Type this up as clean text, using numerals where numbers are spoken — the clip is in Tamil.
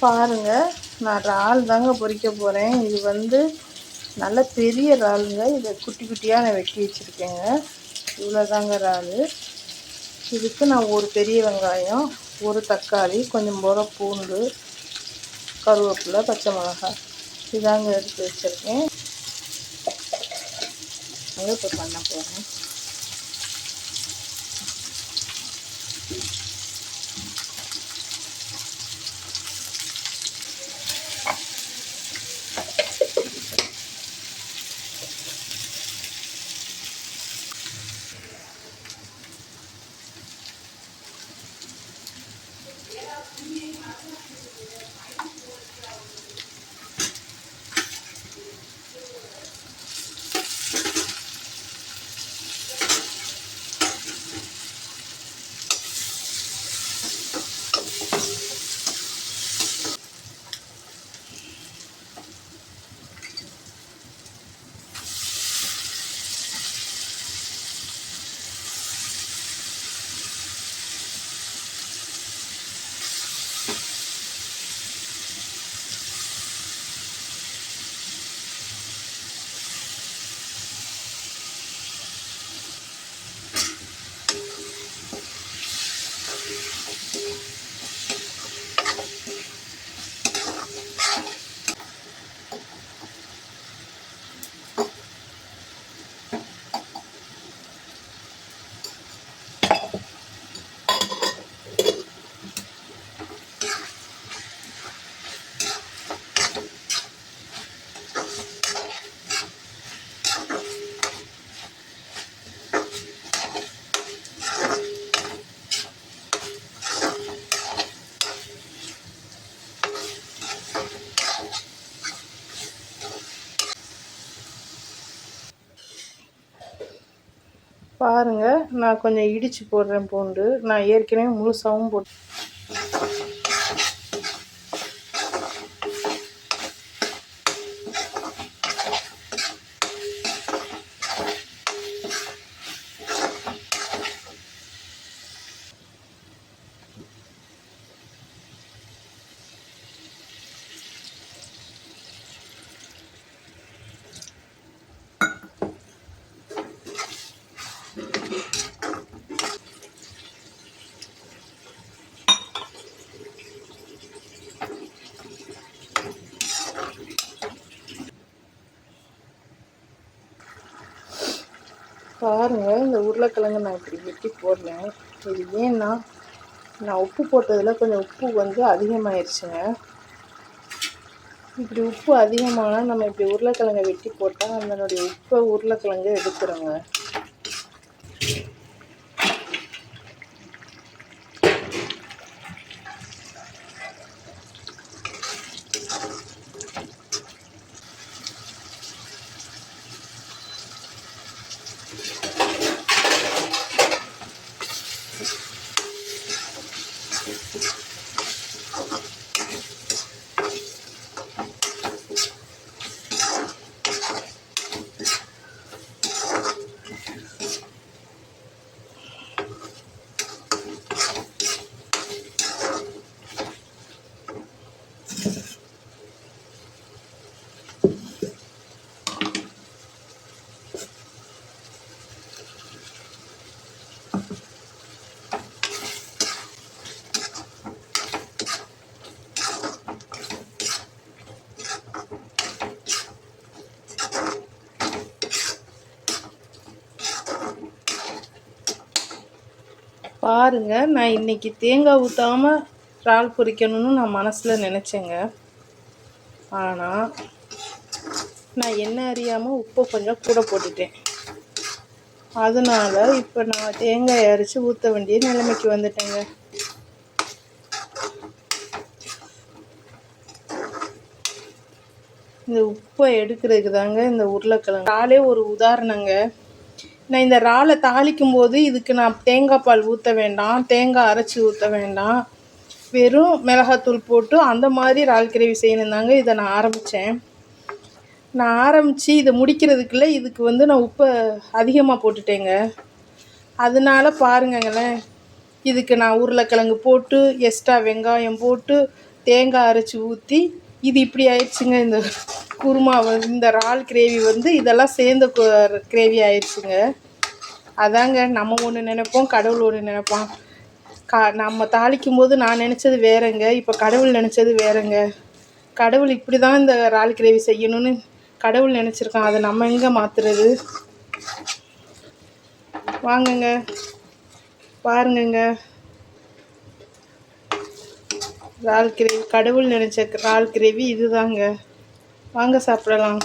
பாருங்கள், நான் இறால் தாங்க பொரிக்க போகிறேன். இது வந்து நல்ல பெரிய இறாலுங்க. இதை குட்டி குட்டியாக நான் வெட்டி வச்சுருக்கேங்க. இவ்வளோ தாங்க இறால். இதுக்கு நான் ஒரு பெரிய வெங்காயம், ஒரு தக்காளி, கொஞ்சம் போல பூண்டு, கருவேப்பிலை, பச்சை மிளகாய் இதாங்க எடுத்து வச்சுருக்கேன். இப்போ பண்ண போகிறேன். பாருங்கள், நான் கொஞ்சம் இடித்து போடுறேன் பூண்டு. நான் ஏற்கனவே முழுசாகவும் போட்டு பாருங்கள். இந்த உருளைக்கிழங்கு நான் இப்படி வெட்டி போடுறேன். இது ஏன்னா நான் உப்பு போட்டதில் கொஞ்சம் உப்பு வந்து அதிகமாகிடுச்சுங்க. இப்படி உப்பு அதிகமானால் நம்ம இப்படி உருளைக்கிழங்கை வெட்டி போட்டால் அதனுடைய உப்பை உருளைக்கிழங்கு எடுத்துருங்க. பாருங்கள், நான் இன்றைக்கி தேங்காய் ஊற்றாமல் இறால் பொரிக்கணும்னு நான் மனசில் நினச்சேங்க. ஆனால் நான் என்ன அறியாமல் உப்பை கொஞ்சம் கூட போட்டுட்டேன். அதனால் இப்போ நான் தேங்காய் அரைச்சி ஊற்ற வேண்டிய நிலைமைக்கு வந்துட்டேங்க. இந்த உப்பை எடுக்கிறதுக்கு தாங்க இந்த உருளைக்கிழங்கு. இறாலே ஒரு உதாரணங்க. நான் இந்த இறாலை தாளிக்கும் போது இதுக்கு நான் தேங்காய் பால் ஊற்ற வேண்டாம், தேங்காய் அரைச்சி ஊற்ற வேண்டாம், வெறும் மிளகாத்தூள் போட்டு அந்த மாதிரி இறால் கிரேவி செய்யணும் தாங்க இதை நான் ஆரம்பித்தேன். நான் ஆரம்பித்து இதை முடிக்கிறதுக்குள்ளே இதுக்கு வந்து நான் உப்பை அதிகமாக போட்டுட்டேங்க. அதனால பாருங்களேன், இதுக்கு நான் உருளைக்கிழங்கு போட்டு எக்ஸ்ட்ரா வெங்காயம் போட்டு தேங்காய் அரைச்சி ஊற்றி இது இப்படி ஆயிடுச்சுங்க. இந்த குருமா வந்து இந்த இறால் கிரேவி வந்து இதெல்லாம் சேர்ந்த கிரேவி ஆயிடுச்சுங்க. அதாங்க நம்ம ஒன்று நினைப்போம், கடவுள் ஒன்று நினைப்பான். நம்ம தாளிக்கும் போது நான் நினச்சது வேறங்க, இப்போ கடவுள் நினச்சது வேறங்க. கடவுள் இப்படி தான் இந்த இறால் கிரேவி செய்யணும்னு கடவுள் நினச்சிருக்கான். அதை நம்ம எங்கே மாற்றுறது? வாங்குங்க பாருங்கங்க, இறால் கிரேவி கடவுள் நினச்ச இறால் கிரேவி இதுதாங்க. வாங்க சாப்பிடலாம்.